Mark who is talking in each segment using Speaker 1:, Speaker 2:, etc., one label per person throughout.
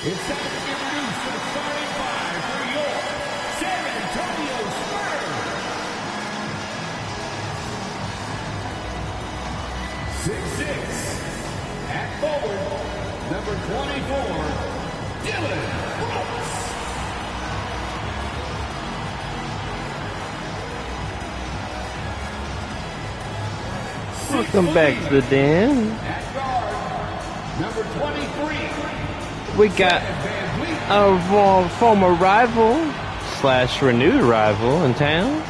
Speaker 1: It's time to introduce the starting five for your San Antonio Spurs. 6'6", at forward, number 24, Dylan Brooks.
Speaker 2: Welcome back to the den.
Speaker 1: At guard, number 23.
Speaker 2: We got a former rival / renewed rival in town,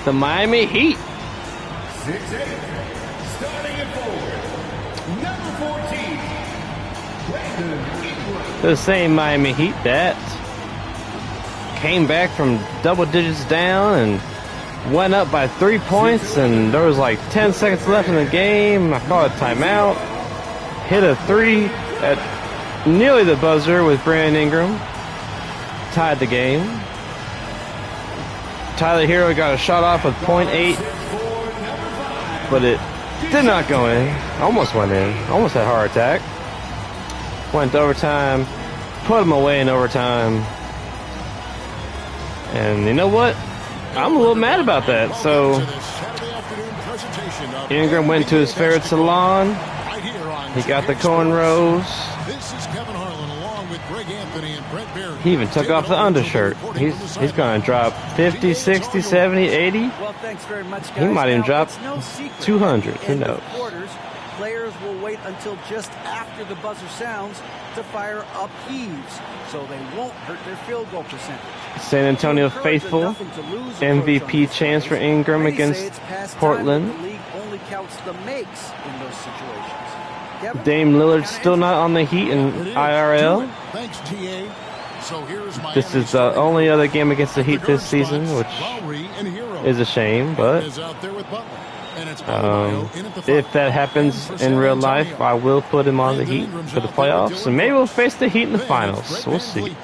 Speaker 2: the Miami Heat.
Speaker 1: 6'8", starting at forward, number 14, Brandon Ingram.
Speaker 2: The same Miami Heat that came back from double digits down and went up by 3 points, and there was like 10 seconds left in the game. I called a timeout, hit a three at nearly the buzzer with Brandon Ingram, tied the game. Tyler Hero got a shot off with .8, but it did not go in. Almost went in. Almost had a heart attack. Went to overtime, put him away in overtime. And you know what? I'm a little mad about that. So Ingram went to his favorite salon. He got the cornrows. He even took off the undershirt. He's going to drop 50, 60, 70, 80. He might even drop 200. Who knows?
Speaker 3: Players will wait until just after the buzzer sounds to fire up heaves, so they won't hurt their field goal percentage.
Speaker 2: San Antonio faithful, MVP chance for Ingram against Portland.
Speaker 3: The league only counts the makes in those situations.
Speaker 2: Dame Lillard's still not on the Heat in IRL. This is the only other game against the Heat this season, which is a shame, but if that happens in real life, I will put him on the Heat for the playoffs, and maybe we'll face the Heat in the finals. We'll see.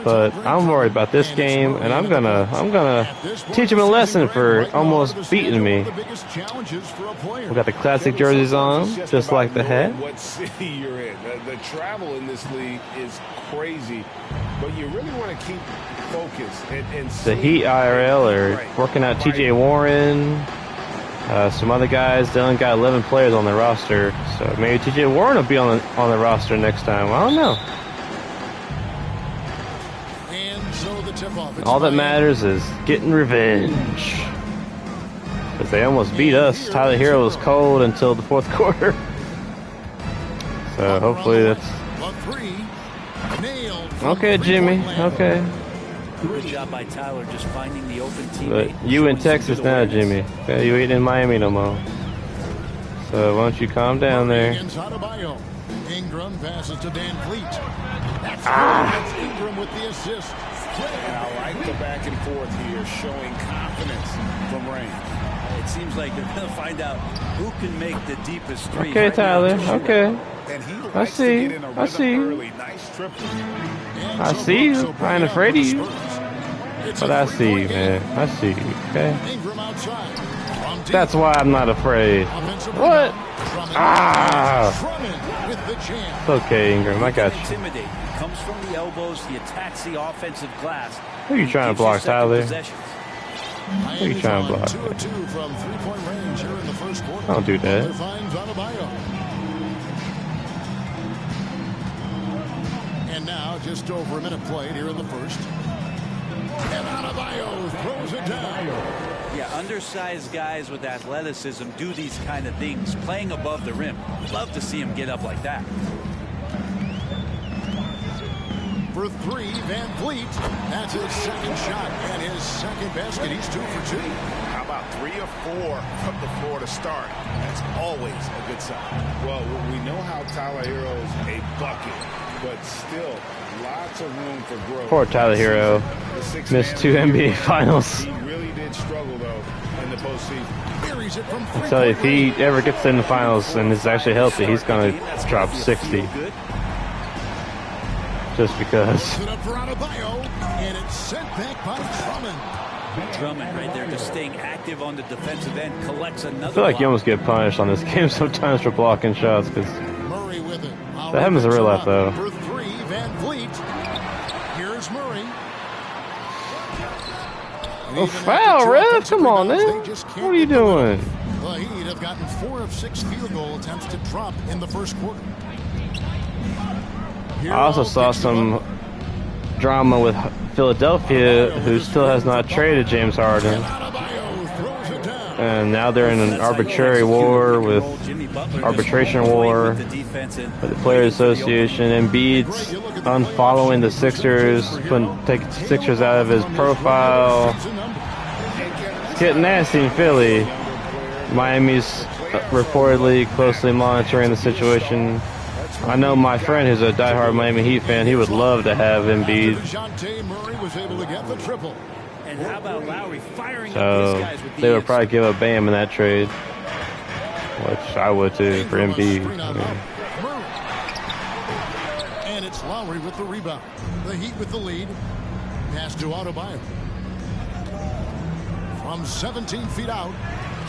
Speaker 2: But I'm worried about this game, and I'm gonna teach him a lesson for almost beating me. We got the classic jerseys on, just like the hat.
Speaker 4: What city you're in? The travel in this league is crazy, but you really want to keep focused. And
Speaker 2: the Heat IRL are working out T.J. Warren. Some other guys. They only got 11 players on the roster, so maybe T.J. Warren will be on the roster next time. I don't know. All that matters is getting revenge, because they almost beat us. Tyler Hero was cold until the fourth quarter, so hopefully that's okay. Jimmy, okay.
Speaker 3: Good job by Tyler just finding the open teammate.
Speaker 2: But you in Texas now, Jimmy. Okay, you ain't in Miami no more. So why don't you calm down there?
Speaker 5: Ingram passes to Dan Fleet.
Speaker 4: That's Ingram with the assist. And I like the back and forth here, showing confidence from Rain.
Speaker 3: It seems like they're going to find out who can make the deepest three.
Speaker 2: Okay, Tyler. Okay.
Speaker 4: I
Speaker 2: see you. I see you. I see you. I ain't afraid of you. But I see you, man. I see you. Okay. That's why I'm not afraid. What? It's okay, Ingram. I got you.
Speaker 3: Comes from the elbows. He attacks the offensive glass.
Speaker 2: Who are you trying to block, Tyler? Who are you trying to block? Don't do that.
Speaker 5: And now just over a minute played here in the first. And Adebayo throws it down.
Speaker 3: Yeah, undersized guys with athleticism do these kind of things, playing above the rim. Love to see him get up like that.
Speaker 5: For three, Van Fleet. That's his second shot and his second basket. He's 2 for 2.
Speaker 4: How about 3 or 4 from the floor to start? That's always a good sign. Well, we know how Tyler Hero is a bucket, but still lots of room for growth.
Speaker 2: Poor Tyler Hero. Missed 2 NBA Finals.
Speaker 4: He really did struggle, though, in the postseason.
Speaker 2: I tell you, if he ever gets in the finals and is actually healthy, he's going to drop 60. Just because.
Speaker 5: And it's sent back by
Speaker 3: Drummond right there, just staying active on the defensive end, collects another.
Speaker 2: I feel like you almost get punished on this game sometimes for blocking shots, because that happens in real life, though.
Speaker 5: For three, Van
Speaker 2: Oh, foul, ref! Come on, man. What are you doing?
Speaker 5: The Heat have gotten 4 of 6 field goal attempts to drop in the first quarter.
Speaker 2: I also saw some drama with Philadelphia, who still has not traded James Harden. And now they're in an arbitrary war with arbitration war with the Players Association. Embiid's unfollowing the Sixers, taking the Sixers out of his profile. It's getting nasty in Philly. Miami's reportedly closely monitoring the situation. I know my friend who's a diehard Miami Heat fan, he would love to have Embiid.
Speaker 1: And how about Lowry firing up
Speaker 2: So
Speaker 1: these guys with
Speaker 2: they would probably give up Bam in that trade, which I would too for Embiid.
Speaker 5: And it's Lowry with the rebound. The Heat with the lead. Pass to Adebayo. From 17 feet out.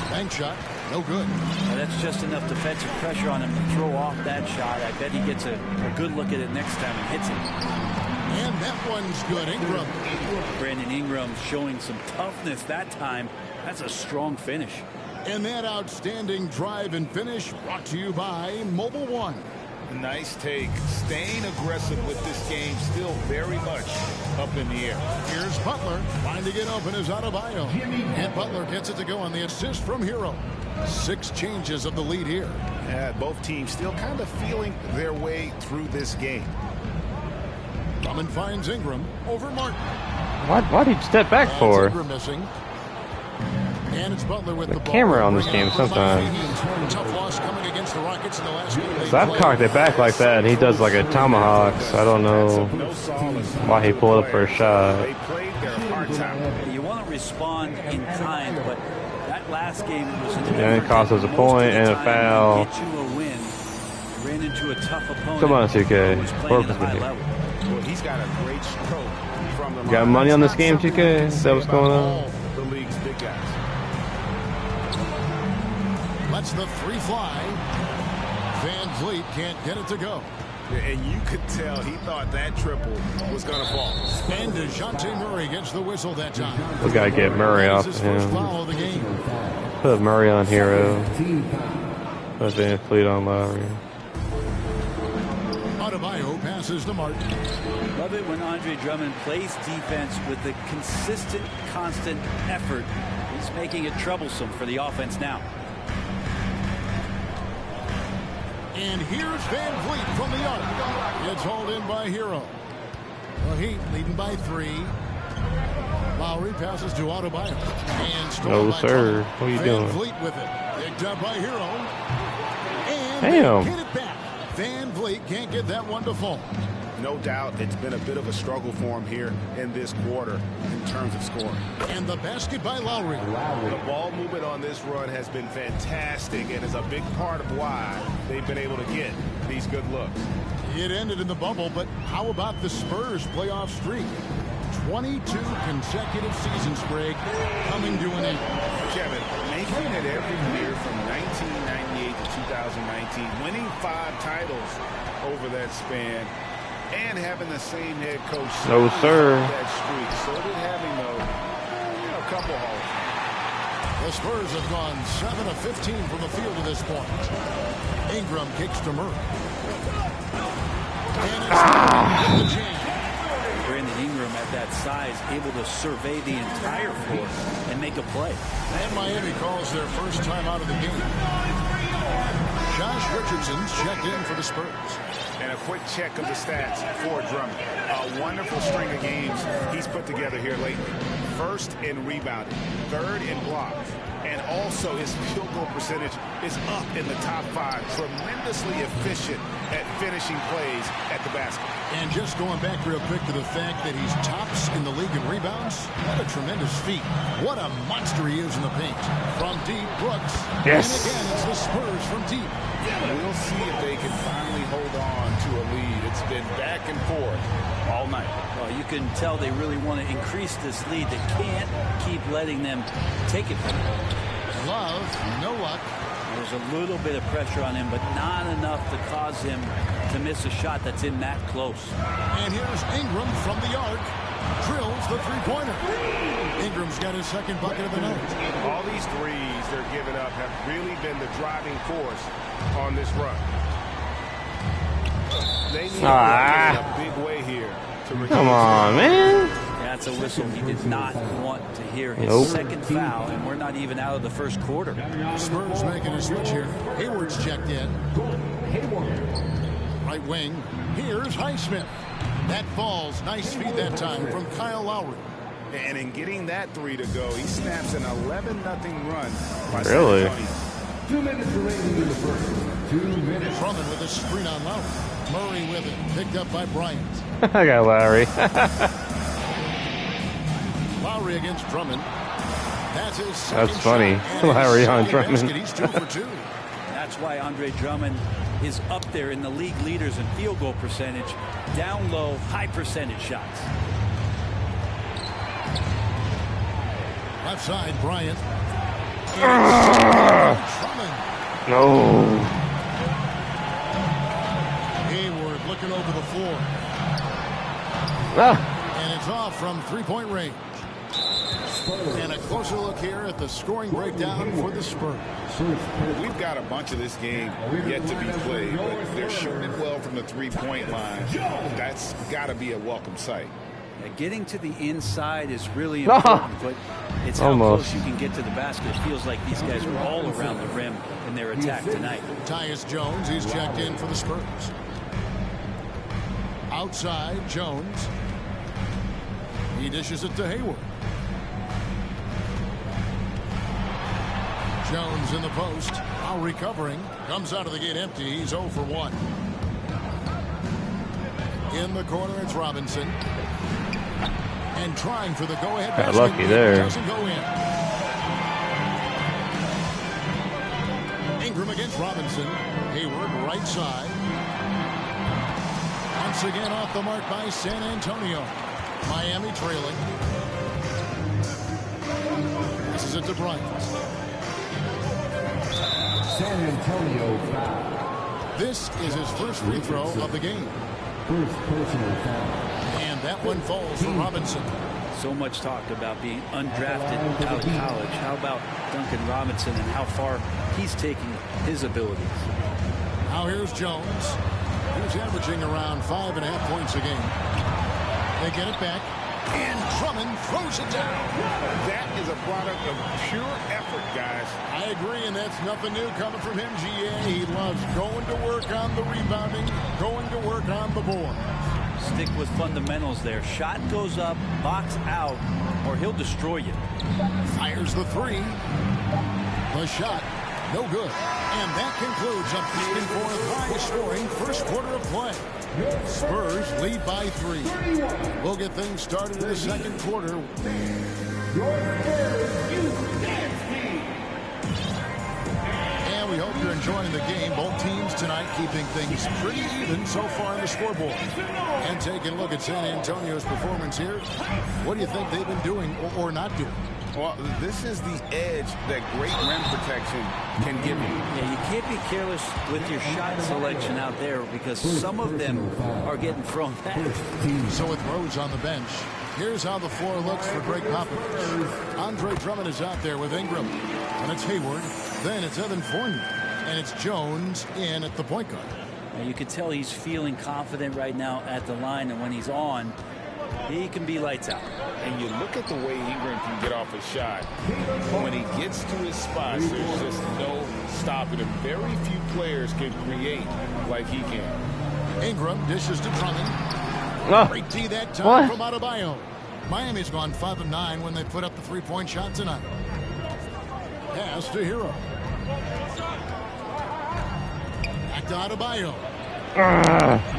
Speaker 5: Bank shot. No good.
Speaker 3: Well, that's just enough defensive pressure on him to throw off that shot. I bet he gets a good look at it next time and hits it.
Speaker 5: And that one's good. Ingram.
Speaker 3: Brandon Ingram showing some toughness that time. That's a strong finish.
Speaker 5: And that outstanding drive and finish brought to you by Mobile One.
Speaker 4: Nice take. Staying aggressive with this game, still very much up in the air.
Speaker 5: Here's Butler. Trying to get open is Adebayo. And Butler gets it to go on the assist from Hero. 6 changes of the lead here.
Speaker 4: Yeah, both teams still kind of feeling their way through this game.
Speaker 5: Drummond finds Ingram over Martin.
Speaker 2: Why did he step back for?
Speaker 5: Ingram missing. And it's Butler with the ball.
Speaker 2: Camera on this game sometimes.
Speaker 5: Tough loss coming against the Rockets in the last game.
Speaker 2: So I've cocked it back like that, and he does like a tomahawk. So I don't know why he pulled up for a shot.
Speaker 4: They played their hard time.
Speaker 3: You want to respond in kind, but that last game was
Speaker 2: Yeah, it cost us a point and a foul.
Speaker 3: Get you a win. Ran into a tough opponent.
Speaker 2: Come on, 2K.
Speaker 3: Who's playing at a high level.
Speaker 4: Well, he's got a great stroke from the
Speaker 2: You got money on this game, 2K? Is that what's going on?
Speaker 4: The league's big guys.
Speaker 5: Lets the 3 fly. Van Vliet can't get it to go.
Speaker 4: And you could tell he thought that triple was going to fall.
Speaker 5: And DeJounte Murray gets the whistle that time.
Speaker 2: We got to get Murray off of
Speaker 5: First
Speaker 2: him.
Speaker 5: foul of the game.
Speaker 2: Put Murray on Hero. Put Van Fleet on Lowry.
Speaker 5: Adebayo passes to Martin.
Speaker 3: Love it when Andre Drummond plays defense with a consistent, constant effort. He's making it troublesome for the offense now.
Speaker 5: And here's Van Vliet from the arc. It's hauled in by Hero. The Heat leading by 3. Lowry passes to Adebayo. And
Speaker 2: No,
Speaker 5: by
Speaker 2: sir.
Speaker 5: Drummond.
Speaker 2: What are you
Speaker 5: Van
Speaker 2: doing?
Speaker 5: Vliet with it. Picked up by Hero. And
Speaker 2: Damn.
Speaker 5: they get it back. Van Vliet can't get that one to fall.
Speaker 4: No doubt it's been a bit of a struggle for him here in this quarter in terms of scoring.
Speaker 5: And the basket by Lowry.
Speaker 4: The ball movement on this run has been fantastic and is a big part of why they've been able to get these good looks.
Speaker 5: It ended in the bubble, but how about the Spurs playoff streak? 22 consecutive seasons, Greg, coming to an end.
Speaker 4: Kevin, making it every year from 1998 to 2019, winning 5 titles over that span, and having the same head coach.
Speaker 2: No, sir.
Speaker 4: That streak. So did having a couple holes.
Speaker 5: The Spurs have gone 7 of 15 from the field at this point. Ingram kicks to Murray. And it's the jam.
Speaker 3: Brandon Ingram at that size, able to survey the entire floor and make a play.
Speaker 5: And Miami calls their first time out of the game. Josh Richardson's checked in for the Spurs.
Speaker 4: And a quick check of the stats for Drummond. A wonderful string of games he's put together here lately. First in rebounding, 3rd in blocks, and also his field goal percentage is up in the top 5. Tremendously efficient at finishing plays at the basket.
Speaker 5: And just going back real quick to the fact that he's tops in the league in rebounds, what a tremendous feat. What a monster he is in the paint. From deep, Brooks.
Speaker 2: Yes.
Speaker 5: And again, it's the Spurs from deep.
Speaker 4: We'll see if they can finally hold on to a lead. It's been back and forth all night.
Speaker 3: Well, you can tell they really want to increase this lead. They can't keep letting them take it from them.
Speaker 5: Love, no luck.
Speaker 3: There's a little bit of pressure on him, but not enough to cause him to miss a shot that's in that close.
Speaker 5: And here's Ingram from the arc. drills the three-pointer. Ingram's got his second bucket of the night.
Speaker 4: All these threes they're giving up have really been the driving force on this run. They need to win in a big way here.
Speaker 2: Come on, man.
Speaker 3: That's a whistle he did not want to hear. His second foul, and we're not even out of the first quarter.
Speaker 5: Spurs making a switch here. Hayward's checked in. Right wing. Here's Highsmith. That falls. Nice feed that time from Kyle Lowry.
Speaker 4: And in getting that three to go, he snaps an 11-0 run by
Speaker 2: Really?
Speaker 4: San Antonio.
Speaker 1: 2 minutes remaining in the first. 2 minutes.
Speaker 5: Drummond with a screen on Lowry. Murray with it. Picked up by Bryant.
Speaker 2: I got Larry.
Speaker 5: Lowry against Drummond. That's his second
Speaker 2: That's funny.
Speaker 5: shot, and
Speaker 2: Larry
Speaker 5: his
Speaker 2: on
Speaker 5: second
Speaker 2: Drummond.
Speaker 5: basket. He's 2 for 2.
Speaker 3: That's why Andre Drummond is up there in the league leaders in field goal percentage. Down low, high percentage shots.
Speaker 5: Left side, Bryant. Drummond.
Speaker 2: No.
Speaker 5: Hayward looking over the floor.
Speaker 2: Ah.
Speaker 5: And it's off from three-point range. And a closer look here at the scoring breakdown for the Spurs.
Speaker 4: We've got a bunch of this game yet to be played, but they're shooting it well from the three-point line. That's got to be a welcome sight.
Speaker 3: Yeah, getting to the inside is really important, but it's how
Speaker 2: Almost.
Speaker 3: close you can get to the basket. It feels like these guys are all around the rim in their attack tonight.
Speaker 5: Tyus Jones, he's checked in for the Spurs. Outside, Jones. He dishes it to Hayward. Jones in the post. Now recovering. Comes out of the gate empty. He's 0 for 1. In the corner, it's Robinson. And trying for the go-ahead
Speaker 2: Got
Speaker 5: basket.
Speaker 2: lucky there.
Speaker 5: Doesn't go in. Ingram against Robinson. Hayward right side. Once again off the mark by San Antonio. Miami trailing. This is it to Bryant.
Speaker 1: San Antonio foul.
Speaker 5: This is his first free throw of the game.
Speaker 1: First personal foul.
Speaker 5: And that one falls for Robinson.
Speaker 3: So much talk about being undrafted out of college. How about Duncan Robinson and how far he's taking his abilities?
Speaker 5: Now here's Jones. He's averaging around 5.5 points a game. They get it back. And Drummond throws it down.
Speaker 4: That is a product of pure effort, guys.
Speaker 5: I agree, and that's nothing new coming from him, GA. He loves going to work on the rebounding, going to work on the board.
Speaker 3: Stick with fundamentals there. Shot goes up, box out, or he'll destroy you.
Speaker 5: Fires the three. The shot, no good. And that concludes a back-and-forth high-scoring first quarter of play. Spurs lead by 3. We'll get things started in the second quarter. And we hope you're enjoying the game. Both teams tonight keeping things pretty even so far on the scoreboard. And taking a look at San Antonio's performance here. What do you think they've been doing or not doing?
Speaker 4: Well, this is the edge that great rim protection can give you.
Speaker 3: Yeah, you can't be careless with your shot selection out there because some of them are getting thrown back.
Speaker 5: So with Rose on the bench, here's how the floor looks for Greg Popovich. Andre Drummond is out there with Ingram. And it's Hayward. Then it's Evan Fournier. And it's Jones in at the point guard.
Speaker 3: Now, you can tell he's feeling confident right now at the line, and when he's on, he can be lights out.
Speaker 4: And you look at the way Ingram can get off a shot. When he gets to his spots, there's just no stopping him. Very few players can create like he can.
Speaker 5: Ingram dishes to Drummond.
Speaker 2: Oh.
Speaker 5: Great D that time
Speaker 2: What?
Speaker 5: from Adebayo. Miami's gone 5 of 9 when they put up the three-point shot tonight. Pass to Hero. Back to Adebayo.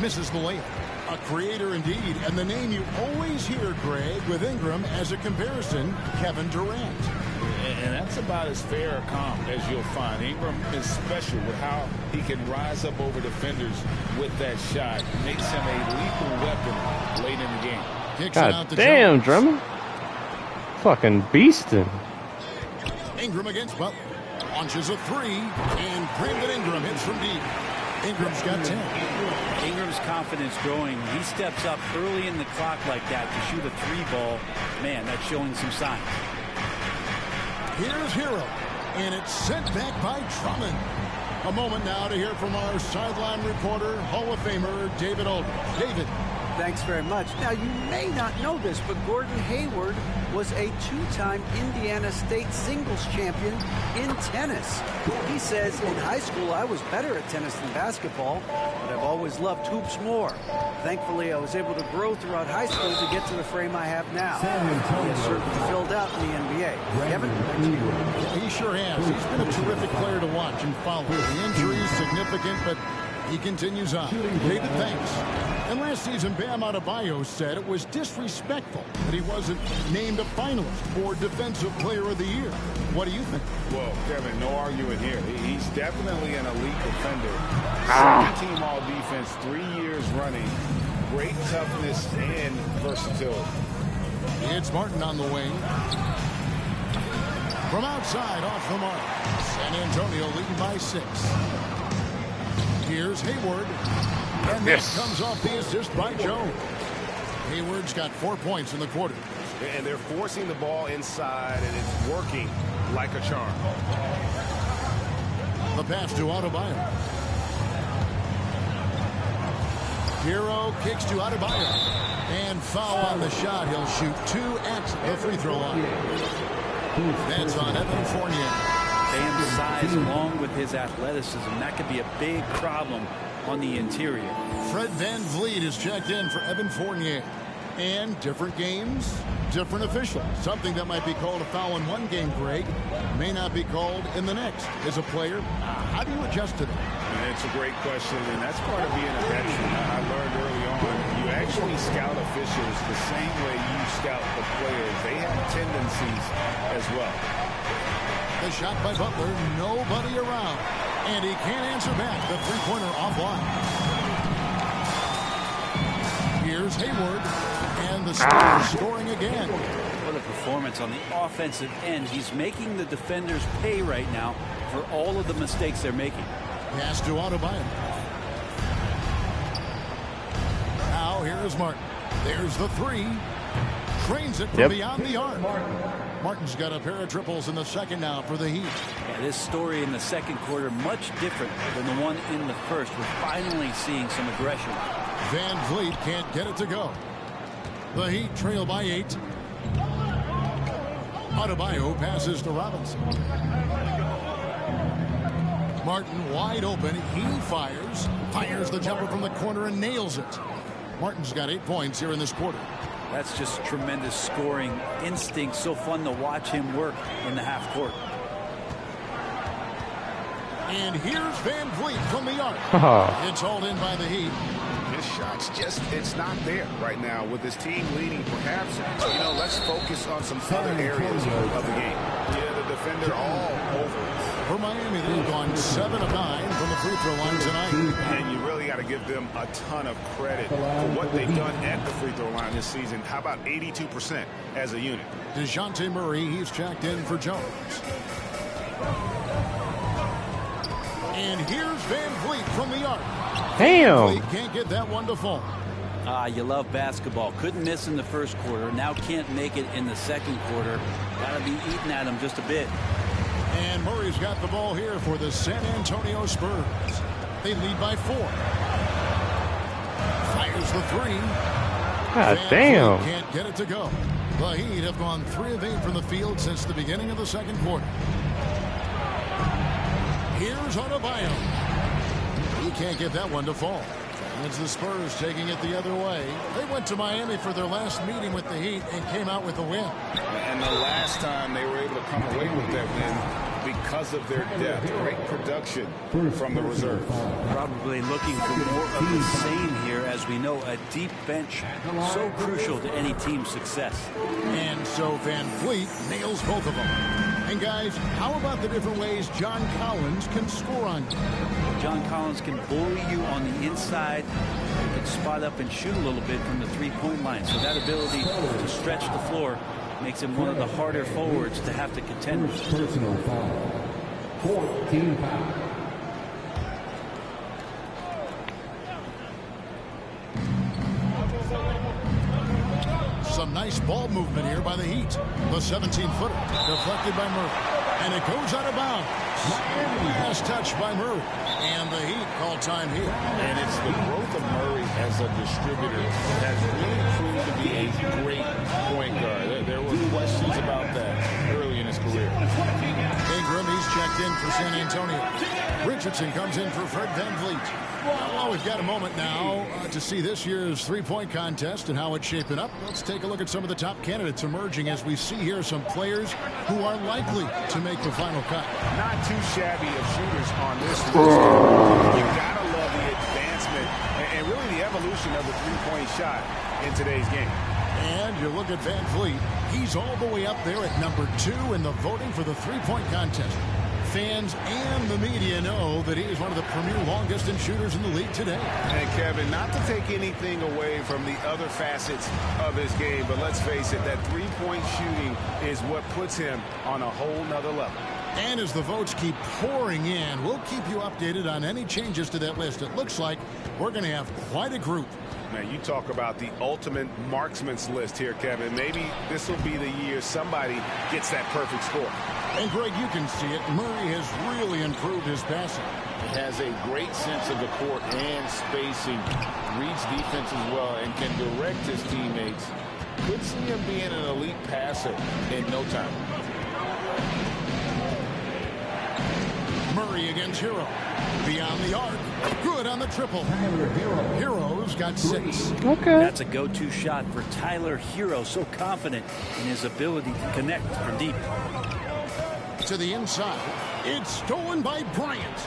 Speaker 5: Misses the layup. A creator indeed, and the name you always hear, Greg, with Ingram as a comparison, Kevin Durant.
Speaker 4: And that's about as fair a comp as you'll find. Ingram is special with how he can rise up over defenders with that shot. Makes him a lethal weapon late in the game.
Speaker 5: Kicks it out
Speaker 2: God
Speaker 5: to
Speaker 2: damn,
Speaker 5: Jones.
Speaker 2: Drummond. Fucking beastin'.
Speaker 5: Ingram against Butler. Launches a three, and Brandon Ingram hits from deep. Ingram's got 10.
Speaker 6: Ingram's confidence growing. He steps up early in the clock like that to shoot a 3-ball. Man, that's showing some signs.
Speaker 5: Here's Hero, and it's sent back by Drummond. A moment now to hear from our sideline reporter, Hall of Famer David Aldridge. David.
Speaker 3: Thanks very much. Now, you may not know this, but Gordon Hayward was a 2-time Indiana State singles champion in tennis. He says, in high school, I was better at tennis than basketball, but I've always loved hoops more. Thankfully, I was able to grow throughout high school to get to the frame I have now. He has certainly filled out in the NBA. Kevin, back to you.
Speaker 5: He sure has. He's been a terrific player to watch and follow. The injury is significant, but he continues on. David, thanks. And last season, Bam Adebayo said it was disrespectful that he wasn't named a finalist for Defensive Player of the Year. What do you think?
Speaker 4: Well, Kevin, no argument here. He's definitely an elite defender. Second-team all-defense, 3 years running. Great toughness and versatility.
Speaker 5: It's Martin on the wing. From outside, off the mark. San Antonio leading by 6. Here's Hayward. And this comes off the assist by Jones. Hayward's got 4 points in the quarter.
Speaker 7: And they're forcing the ball inside, and it's working like a charm.
Speaker 5: The pass to Adebayo. Hero kicks to Adebayo. And foul on the shot. He'll shoot 2 at the free throw line. That's on Evan Fournier.
Speaker 6: Bam's size along with his athleticism, that could be a big problem on the interior.
Speaker 5: Fred VanVleet is checked in for Evan Fournier. And different games, different officials. Something that might be called a foul in one game, Greg, may not be called in the next. As a player, how do you adjust to that?
Speaker 4: It's a great question, and that's part of being a veteran. I learned early on, you actually scout officials the same way you scout the players. They have tendencies as well.
Speaker 5: The shot by Butler, nobody around. And he can't answer back. The three-pointer offline. Here's Hayward. And the Spurs scoring again.
Speaker 6: What a performance on the offensive end. He's making the defenders pay right now for all of the mistakes they're making.
Speaker 5: Pass to Adebayo. Now here's Martin. There's the 3. Trains it from beyond the arc. Martin's got a pair of triples in the second now for the Heat.
Speaker 6: Yeah, this story in the second quarter much different than the one in the first. We're finally seeing some aggression.
Speaker 5: VanVleet can't get it to go. The Heat trail by 8. Adebayo passes to Robinson. Martin wide open. He fires. Fires the jumper from the corner and nails it. Martin's got 8 points here in this quarter.
Speaker 6: That's just tremendous scoring instinct. So fun to watch him work in the half court.
Speaker 5: And here's VanVleet from the arc. It's hauled in by the Heat.
Speaker 4: His shot's just, it's not there right now with his team leading. Perhaps, let's focus on some other areas of the game. Yeah, the defender all over.
Speaker 5: For Miami, they've gone 7 of 9 from the free throw line tonight.
Speaker 4: And you really got to give them a ton of credit for what they've done at the free throw line this season. How about 82% as a unit?
Speaker 5: DeJounte Murray, he's checked in for Jones. And here's VanVleet from the arc.
Speaker 2: Damn.
Speaker 5: VanVleet can't get that one to fall.
Speaker 6: You love basketball. Couldn't miss in the first quarter. Now can't make it in the second quarter. Got to be eating at him just a bit.
Speaker 5: And Murray's got the ball here for the San Antonio Spurs. They lead by 4. Fires the 3.
Speaker 2: God damn.
Speaker 5: Can't get it to go. The Heat have gone 3 of 8 from the field since the beginning of the second quarter. Here's Adebayo. He can't get that one to fall. It's the Spurs taking it the other way. They went to Miami for their last meeting with the Heat and came out with a win.
Speaker 4: And the last time they were able to come away with that win because of their depth. Great production from the reserves.
Speaker 6: Probably looking for more of the same here. As we know, a deep bench so crucial to any team's success.
Speaker 5: And so VanVleet nails both of them. And guys, how about the different ways John Collins can score on you?
Speaker 6: John Collins can bully you on the inside. He can spot up and shoot a little bit from the three-point line. So that ability to stretch the floor makes him one of the harder forwards to have to contend with.
Speaker 1: Personal foul. 14 foul.
Speaker 5: nice ball movement here by the Heat. The 17-footer deflected by Murray. And it goes out of bounds. Last touch by Murray. And the Heat call time here.
Speaker 4: And it's the growth of Murray as a distributor has really proved to be a great point guard. There were questions about that early in his career.
Speaker 5: Ingram, he's checked in for San Antonio. Richardson comes in for Fred VanVleet. Well, we've got a moment now to see this year's three-point contest and how it's shaping up. Let's take a look at some of the top candidates emerging as we see here some players who are likely to make the final cut.
Speaker 4: Not too shabby of shooters on this list. You gotta love the advancement and really the evolution of the three-point shot in today's game.
Speaker 5: And you look at VanVleet, he's all the way up there at number 2 in the voting for the three-point contest. Fans and the media know that he is one of the premier long-distance shooters in the league today.
Speaker 4: And Kevin, not to take anything away from the other facets of his game, but let's face it, that three-point shooting is what puts him on a whole nother level.
Speaker 5: And as the votes keep pouring in, we'll keep you updated on any changes to that list. It looks like we're going to have quite a group.
Speaker 4: Man, you talk about the ultimate marksman's list here, Kevin. Maybe this will be the year somebody gets that perfect score.
Speaker 5: And, Greg, you can see it. Murray has really improved his passing.
Speaker 4: He has a great sense of the court and spacing, reads defense as well, and can direct his teammates. Could see him being an elite passer in no time.
Speaker 5: Murray against Hero. Beyond the arc. Good on the triple. Hero's got 6.
Speaker 2: Okay.
Speaker 6: That's a go-to shot for Tyler Hero. So confident in his ability to connect from deep.
Speaker 5: To the inside. It's stolen by Bryant.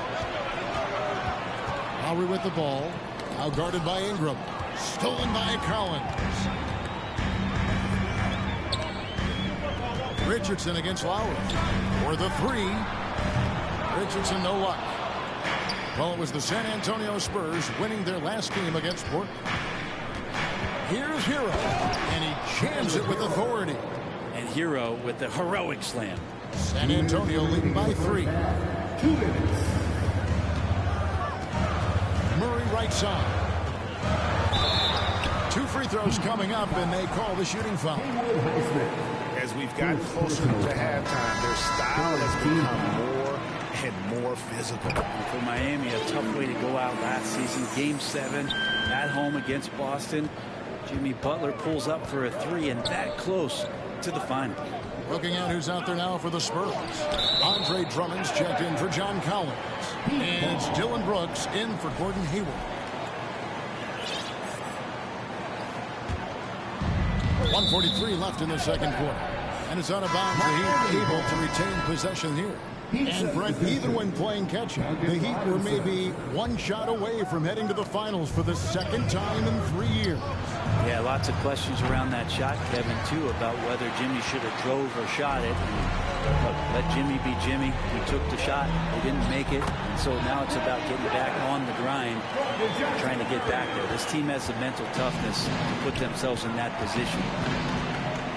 Speaker 5: Lowry with the ball. Now guarded by Ingram. Stolen by Collins. Richardson against Lowry. For the 3. Richardson, no luck. Well, it was the San Antonio Spurs winning their last game against Portland. Here's Hero, and he jams it with authority.
Speaker 6: And Hero with the heroic slam.
Speaker 5: San Antonio leading by 3.
Speaker 1: 2 minutes.
Speaker 5: Murray right side. 2 free throws coming up, and they call the shooting foul.
Speaker 4: As we've gotten closer to halftime, their style has become more and more physical.
Speaker 6: For Miami, a tough way to go out last season. Game 7 at home against Boston. Jimmy Butler pulls up for a 3 and that close to the final.
Speaker 5: Looking at who's out there now for the Spurs. Andre Drummond's checked in for John Collins. And it's Dylan Brooks in for Gordon Hayward. 1:43 left in the second quarter. And it's out of bounds. The Heat able to retain possession here. And Brent, even when playing catch-up, the Heat were maybe one shot away from heading to the finals for the second time in 3 years.
Speaker 6: Yeah, lots of questions around that shot, Kevin, too, about whether Jimmy should have drove or shot it. Look, let Jimmy be Jimmy. He took the shot. He didn't make it. And so now it's about getting back on the grind, trying to get back there. This team has the mental toughness to put themselves in that position.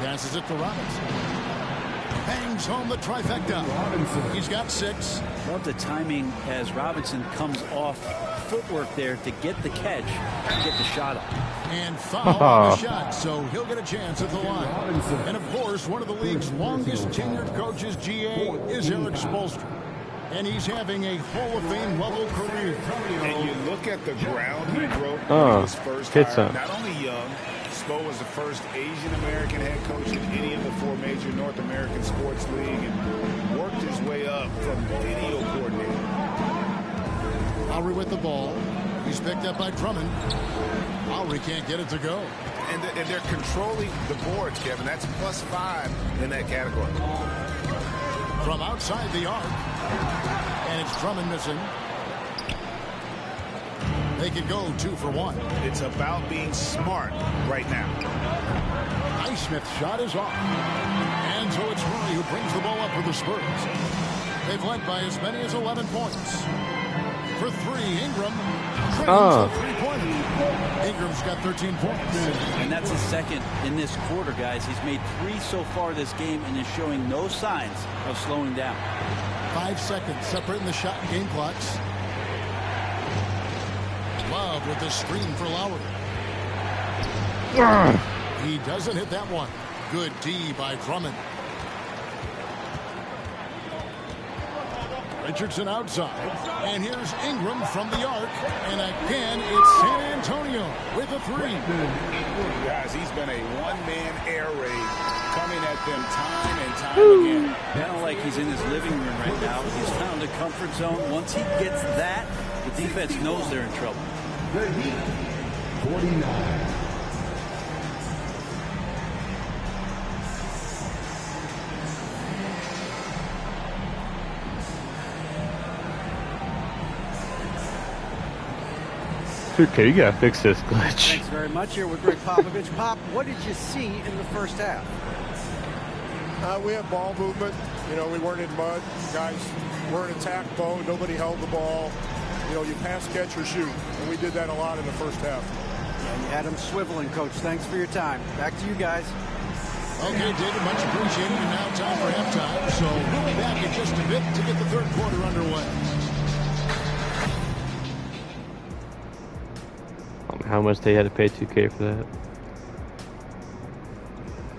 Speaker 5: Passes it to Robinson. Hangs home the trifecta. He's got 6.
Speaker 6: Love the timing as Robinson comes off footwork there to get the catch and get the shot up.
Speaker 5: And foul on the shot, so he'll get a chance at the line. And of course, one of the league's longest tenured coaches, GA, is Eric Spoelstra. And he's having a Hall of Fame level career.
Speaker 4: And you look at the ground he broke when he was first hired. Not only young, Spo was the first Asian American head coach in any of the 4 major North American sports league and worked his way up from video coordinator.
Speaker 5: Lowry with the ball. He's picked up by Drummond. Lowry can't get it to go.
Speaker 4: And they're controlling the boards, Kevin. That's +5 in that category.
Speaker 5: From outside the arc. And it's Drummond missing. They could go 2 for 1.
Speaker 4: It's about being smart right now.
Speaker 5: Highsmith's shot is off. And so it's Murray who brings the ball up for the Spurs. They've led by as many as 11 points. For 3, Ingram. Three-pointer. Ingram's got 13 points.
Speaker 6: And that's his second in this quarter, guys. He's made 3 so far this game and is showing no signs of slowing down.
Speaker 5: 5 seconds separating the shot and game clocks. Love with the screen for Lowry. He doesn't hit that one. Good D by Drummond. Richardson outside. And here's Ingram from the arc. And again, it's San Antonio with a three.
Speaker 4: Guys, he's been a one-man air raid coming at them time and time again.
Speaker 6: Kind of like he's in his living room right now. He's found a comfort zone. Once he gets that, the defense knows they're in trouble.
Speaker 1: The Heat, 49.
Speaker 2: Okay, you gotta fix this glitch.
Speaker 3: Thanks very much. Here with Greg Popovich. Pop, what did you see in the first half?
Speaker 8: We had ball movement. You know, we weren't in mud. Guys weren't attack mode. Nobody held the ball. You know, you pass, catch, or shoot. And we did that a lot in the first half.
Speaker 3: Yeah, you had him swiveling, Coach. Thanks for your time. Back to you guys.
Speaker 5: Okay, David, much appreciated. And now time for halftime. So we'll be back in just a bit to get the third quarter underway.
Speaker 2: How much they had to pay 2K for that?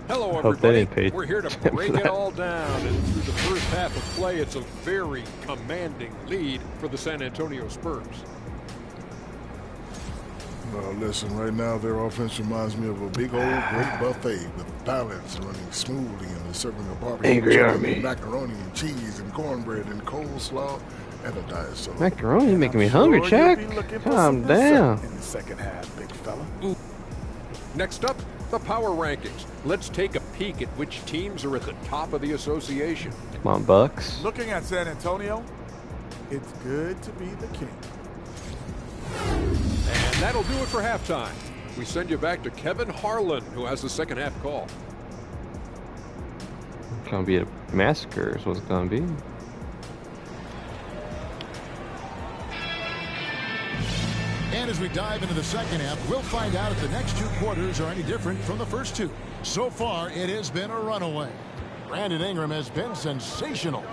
Speaker 9: Hello,
Speaker 2: Hope they
Speaker 9: everybody.
Speaker 2: didn't pay
Speaker 9: We're here to break it all down. And through the first half of play, it's a very commanding lead for the San Antonio Spurs.
Speaker 10: Well, listen, right now their offense reminds me of a big old great buffet with pallets running smoothly and they're serving a barbecue
Speaker 2: Angry
Speaker 10: chicken
Speaker 2: Army.
Speaker 10: with macaroni and cheese and cornbread and coleslaw and a diet soda.
Speaker 2: Macaroni making me hungry, Chuck. Calm down.
Speaker 4: In the second half, big fella.
Speaker 9: Next up, the power rankings. Let's take a peek at which teams are at the top of the association.
Speaker 2: Come on, Bucks.
Speaker 11: Looking at San Antonio, it's good to be the king.
Speaker 9: And that'll do it for halftime. We send you back to Kevin Harlan, who has the second half call.
Speaker 2: It's gonna be a massacre is what it's gonna be.
Speaker 5: And as we dive into the second half, we'll find out if the next two quarters are any different from the first two. So far, it has been a runaway. Brandon Ingram has been sensational.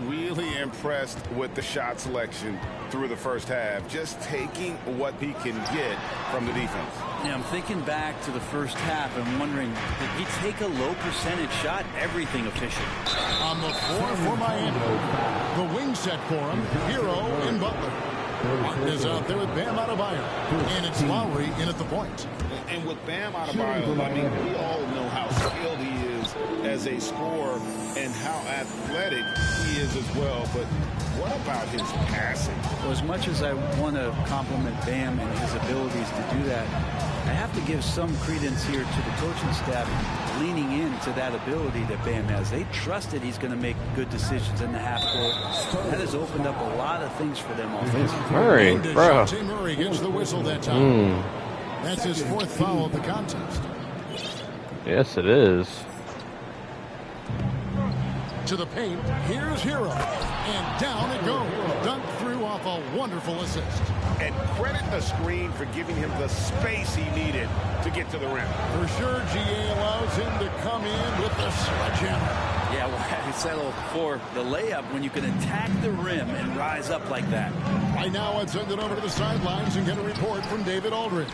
Speaker 4: Really impressed with the shot selection through the first half. Just taking what he can get from the defense.
Speaker 6: Yeah, I'm thinking back to the first half and wondering, did he take a low percentage shot? Everything efficient.
Speaker 5: On the floor for Miami. The wing set for him, Hero and Butler. Martin is out there with Bam Adebayo. And it's Lowry in at the point.
Speaker 4: And with Bam Adebayo, I mean, we all know how skilled he is as a scorer and how athletic he is as well. But what about his passing?
Speaker 6: Well, as much as I want to compliment Bam and his abilities to do that, I have to give some credence here to the coaching staff leaning into that ability that Bam has. They trust that he's going to make good decisions in the half court. That has opened up a lot of things for them offensively.
Speaker 2: Murray, bro.
Speaker 5: Murray gets the whistle that time. That's his fourth foul of the contest.
Speaker 2: Yes, it is.
Speaker 5: To the paint, here's Hero. And down it goes. Dunked through off a wonderful assist.
Speaker 4: And credit the screen for giving him the space he needed to get to the rim.
Speaker 5: For sure, GA allows him to come in with the sledgehammer.
Speaker 6: Yeah, well, I settle for the layup when you can attack the rim and rise up like that.
Speaker 5: Right now, I'd send it over to the sidelines and get a report from David Aldridge.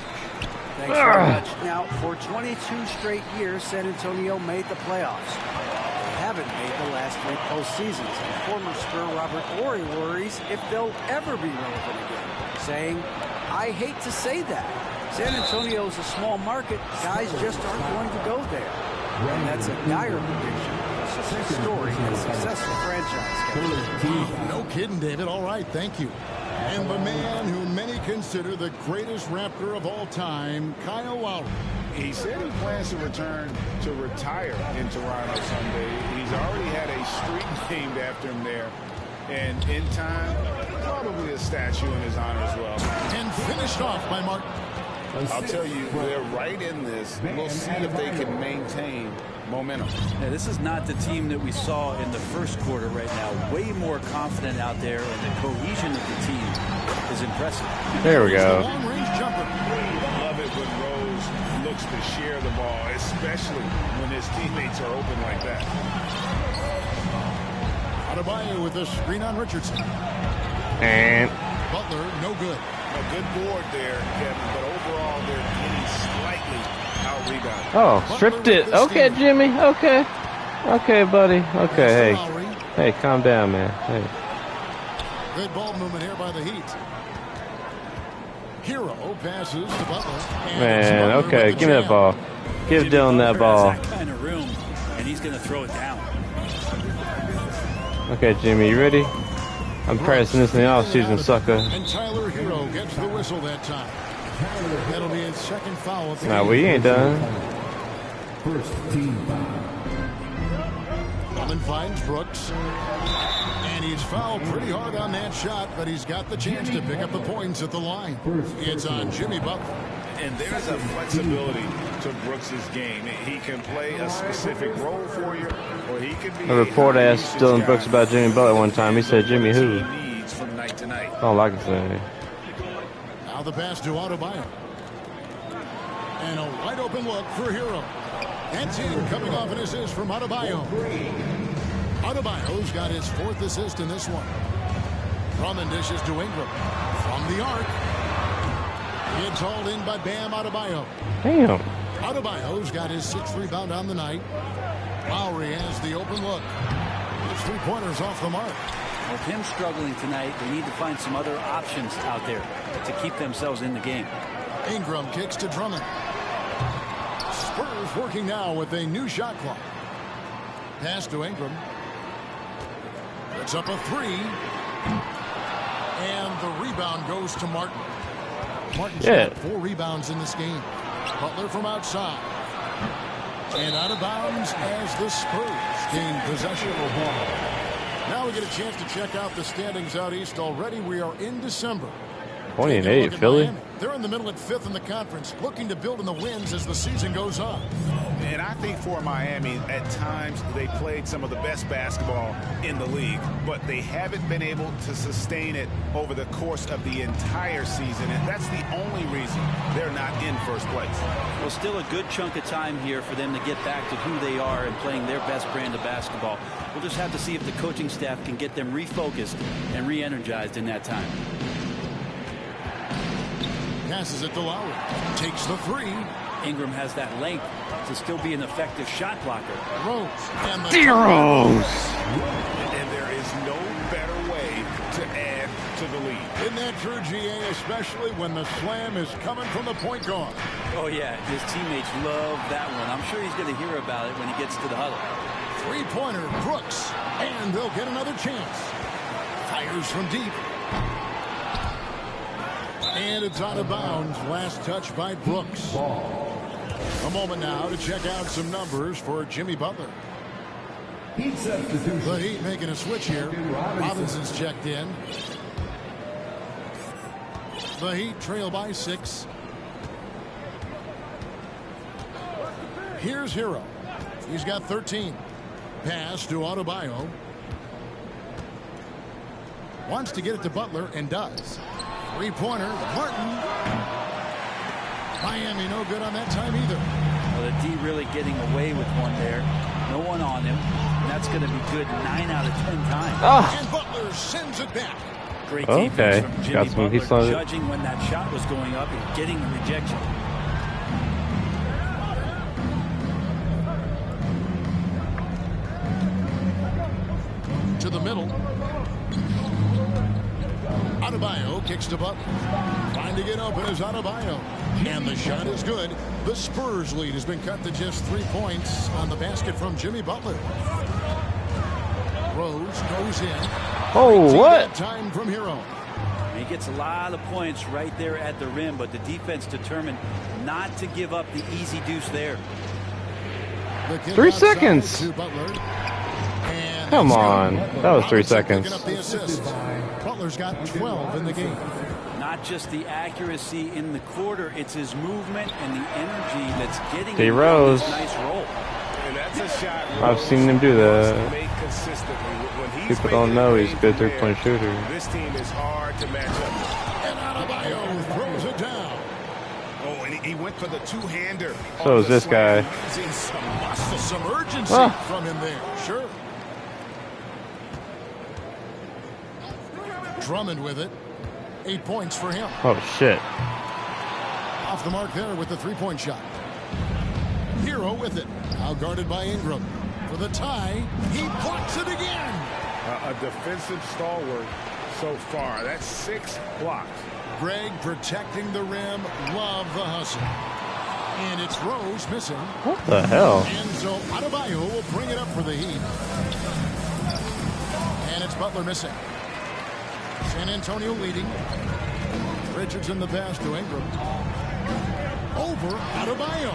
Speaker 3: Thanks very much. Now, for 22 straight years, San Antonio made the playoffs. They haven't made the last three postseasons. And former Spur Robert Horry worries if they'll ever be relevant again, saying, I hate to say that. San Antonio is a small market. Guys just aren't going to go there. And that's a dire prediction. Success story and successful franchise.
Speaker 5: No kidding, David. All right, thank you. And the man who many consider the greatest Raptor of all time, Kyle Lowry.
Speaker 4: He said he plans to return to retire in Toronto someday. He's already had a street named after him there. And in time, probably a statue in his honor as well.
Speaker 5: And finished off by Martin.
Speaker 4: I'll tell you, they're right in this. We'll see if they can maintain momentum.
Speaker 6: Yeah, this is not the team that we saw in the first quarter right now. Way more confident out there, and the cohesion of the team is impressive.
Speaker 2: There we go.
Speaker 5: Long-range jumper.
Speaker 4: Love it when Rose looks to share the ball, especially when his teammates are open like that.
Speaker 5: Adebayo with a screen on Richardson.
Speaker 2: And
Speaker 5: Butler, no good.
Speaker 4: A good board there, Kevin, but overall they're getting slightly out-rebounded.
Speaker 2: Oh, stripped it. Okay, Jimmy. Okay. Okay, buddy. Okay, hey, calm down, man. Hey.
Speaker 5: Good ball movement here by the Heat. Hero passes to Butler.
Speaker 2: Man, okay, give me that ball. Give Dylan that ball.
Speaker 6: That kind of room, and he's going to throw it down.
Speaker 2: Okay, Jimmy, you ready? I'm practicing this in the off-season, sucker.
Speaker 5: And Tyler Hero gets the whistle that time. That'll be his second foul.
Speaker 2: Nah, we ain't done.
Speaker 1: First team foul.
Speaker 5: Drummond finds Brooks. And he's fouled pretty hard on that shot, but he's got the chance to pick up the points at the line. It's on Jimmy Butler.
Speaker 4: And there's a flexibility to Brooks's game. He can play a specific role for you, or he can be
Speaker 2: A reporter asked Dylan Brooks about Jimmy Butler one time. He said, Jimmy who?
Speaker 4: Needs from night to night.
Speaker 2: I don't like it saying.
Speaker 5: Now the pass to Adebayo. And a wide open look for Hero. That's in, coming off an assist from Adebayo. Adebayo's got his fourth assist in this one. Drummond dishes to Ingram. From the arc. It's hauled in by Bam Adebayo.
Speaker 2: Damn.
Speaker 5: Adebayo's got his sixth rebound on the night. Lowry has the open look. His three-pointers off the mark.
Speaker 6: With him struggling tonight, they need to find some other options out there to keep themselves in the game.
Speaker 5: Ingram kicks to Drummond. Spurs working now with a new shot clock. Pass to Ingram. It's up a three. And the rebound goes to Martin. Martin's got 4 rebounds in this game. Butler from outside. And out of bounds as the Spurs gain possession of the ball. Now we get a chance to check out the standings out east already. We are in December.
Speaker 2: 28, Philly.
Speaker 5: Miami. They're in the middle at 5th in the conference, looking to build in the wins as the season goes on.
Speaker 4: And I think for Miami, at times they played some of the best basketball in the league, but they haven't been able to sustain it over the course of the entire season, and that's the only reason they're not in first place.
Speaker 6: Well, still a good chunk of time here for them to get back to who they are and playing their best brand of basketball. We'll just have to see if the coaching staff can get them refocused and re-energized in that time.
Speaker 5: Passes it to Lowry. Takes the three.
Speaker 6: Ingram has that length to still be an effective shot blocker.
Speaker 5: Rose. And the
Speaker 2: Rose.
Speaker 4: And there is no better way to add to the lead.
Speaker 5: Isn't that true, GA? Especially when the slam is coming from the point guard.
Speaker 6: Oh, yeah. His teammates love that one. I'm sure he's going to hear about it when he gets to the huddle.
Speaker 5: Three-pointer, Brooks. And they'll get another chance. Fires from deep. And it's out of bounds. Last touch by Brooks. A moment now to check out some numbers for Jimmy Butler. The Heat making a switch here. Robinson's checked in. The Heat trail by 6. Here's Hero. He's got 13. Pass to Adebayo. Wants to get it to Butler and does. Three-pointer, Martin. Miami no good on that time either.
Speaker 6: Well, the D really getting away with one there. No one on him. And that's going to be good 9 out of 10 times.
Speaker 2: Oh.
Speaker 5: And Butler sends it back.
Speaker 6: Great defense from Jimmy
Speaker 2: Got some
Speaker 6: Butler, judging when that shot was going up and getting the rejection.
Speaker 5: To the middle. Adebayo kicks to Butler. Trying to get open is Adebayo. And the shot is good. The Spurs lead has been cut to just 3 points on the basket from Jimmy Butler. Rose goes in.
Speaker 2: Oh, what?
Speaker 5: Time from Hero.
Speaker 6: He gets a lot of points right there at the rim, but the defense determined not to give up the easy deuce there.
Speaker 2: 3 seconds. Come on. That was 3 seconds.
Speaker 5: Butler's got 12 in the game.
Speaker 6: Not just the accuracy in the quarter, it's his movement and the energy that's getting
Speaker 2: He
Speaker 6: him
Speaker 2: rose.
Speaker 6: this nice roll.
Speaker 4: And that's a shot
Speaker 2: I've seen him do that.
Speaker 4: made consistently. When he's
Speaker 2: People don't know he's a good three-point shooter.
Speaker 4: This team is hard to match up.
Speaker 5: And Adebayo throws it down.
Speaker 4: Oh, and he went for the two-hander.
Speaker 2: So is this guy.
Speaker 4: Using some
Speaker 5: muscle, some urgency from him there. Sure. Drummond with it. 8 points for him.
Speaker 2: Oh, shit.
Speaker 5: Off the mark there with the three-point shot. Hero with it. Now guarded by Ingram. For the tie, he blocks it again.
Speaker 4: A defensive stalwart so far. That's 6 blocks.
Speaker 5: Greg protecting the rim. Love the hustle. And it's Rose missing.
Speaker 2: What the hell?
Speaker 5: And so Adebayo will bring it up for the Heat. And it's Butler missing. San Antonio leading. Richardson the pass to Ingram. Over Adebayo.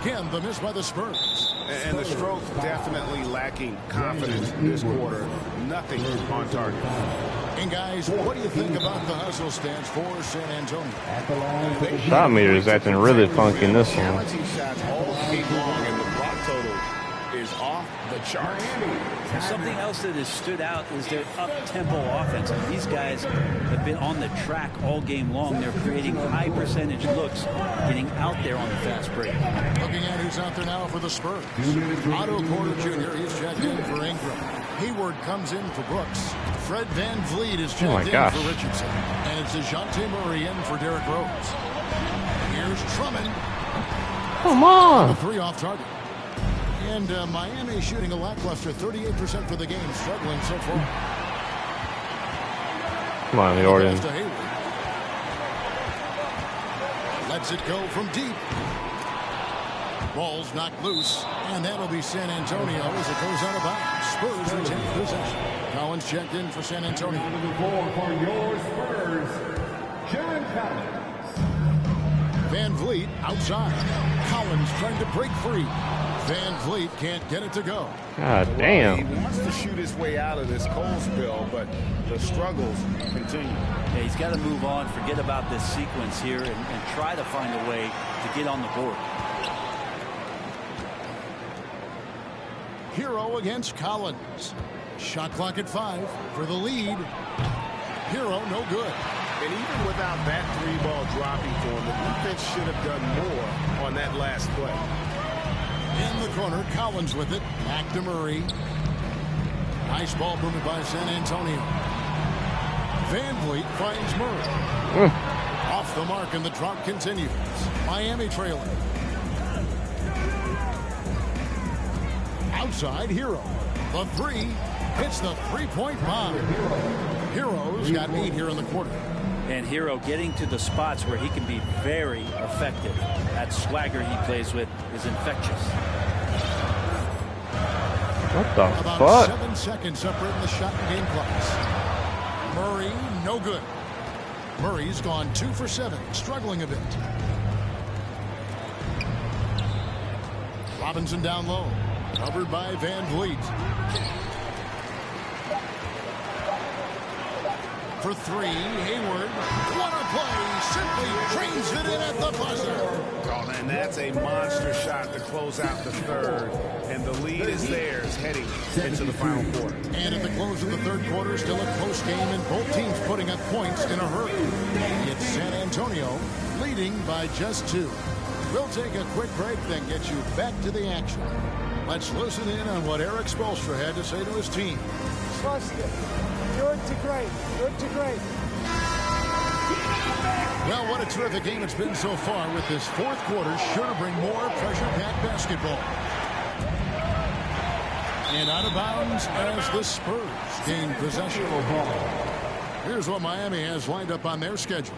Speaker 5: Again, the miss by the Spurs.
Speaker 4: And the stroke definitely lacking confidence in this quarter. Nothing on target.
Speaker 5: And guys, what do you think about the hustle stance for San Antonio?
Speaker 2: Shot meter is acting really funky in this one.
Speaker 4: Challenging shots all game long, and the block total is off the charts.
Speaker 6: Something else that has stood out is their up-tempo offense. These guys have been on the track all game long. They're creating high percentage looks, getting out there on the fast break.
Speaker 5: Looking at who's out there now for the Spurs. Otto Porter Jr. He's checked in for Ingram. Hayward comes in for Brooks. Fred Van Vliet is checked in for Richardson. And it's DeJounte Murray in for Derrick Rose. Here's Drummond.
Speaker 2: Come on.
Speaker 5: 3 off target. And Miami shooting a lackluster 38% for the game, struggling so far.
Speaker 2: Come on, the Orton.
Speaker 5: Lets it go from deep. Ball's knocked loose, and that'll be San Antonio as it goes out of bounds. Spurs retain possession. Collins checked in for San Antonio.
Speaker 1: For your Spurs, John Collins.
Speaker 5: Van Vliet outside. Collins trying to break free. Van Vliet can't get it to go.
Speaker 2: God damn.
Speaker 4: He wants to shoot his way out of this cold spell, but the struggles continue.
Speaker 6: Yeah, he's got to move on, forget about this sequence here, and try to find a way to get on the board.
Speaker 5: Hero against Collins. Shot clock at 5 for the lead. Hero no good.
Speaker 4: And even without that 3-ball dropping for him, the defense should have done more on that last play.
Speaker 5: In the corner, Collins with it. Back to Murray. Nice ball movement by San Antonio. Van Vliet finds Murray. Off the mark, and the drought continues. Miami trailing. Outside, Hero. The 3 hits the 3-point bomb. Hero's got 8 here in the quarter.
Speaker 6: And Hero getting to the spots where he can be very effective. That swagger he plays with is infectious.
Speaker 2: What the
Speaker 5: About
Speaker 2: fuck?
Speaker 5: 7 seconds separating the shot and game clocks. Murray, no good. Murray's gone 2 for 7, struggling a bit. Robinson down low, covered by Van Vliet. For 3, Hayward. What a play! Simply trains it in at the buzzer.
Speaker 4: Oh, and that's a monster shot to close out the third. And the lead is theirs heading into the final quarter.
Speaker 5: And at the close of the third quarter, still a close game, and both teams putting up points in a hurry. It's San Antonio leading by just 2. We'll take a quick break, then get you back to the action. Let's listen in on what Eric Spoelstra had to say to his team.
Speaker 12: Trust it. Good to great. Good to great.
Speaker 5: Well, what a terrific game it's been so far, with this fourth quarter sure to bring more pressure-packed basketball. And out of bounds as the Spurs gain possession. Here's what Miami has lined up on their schedule.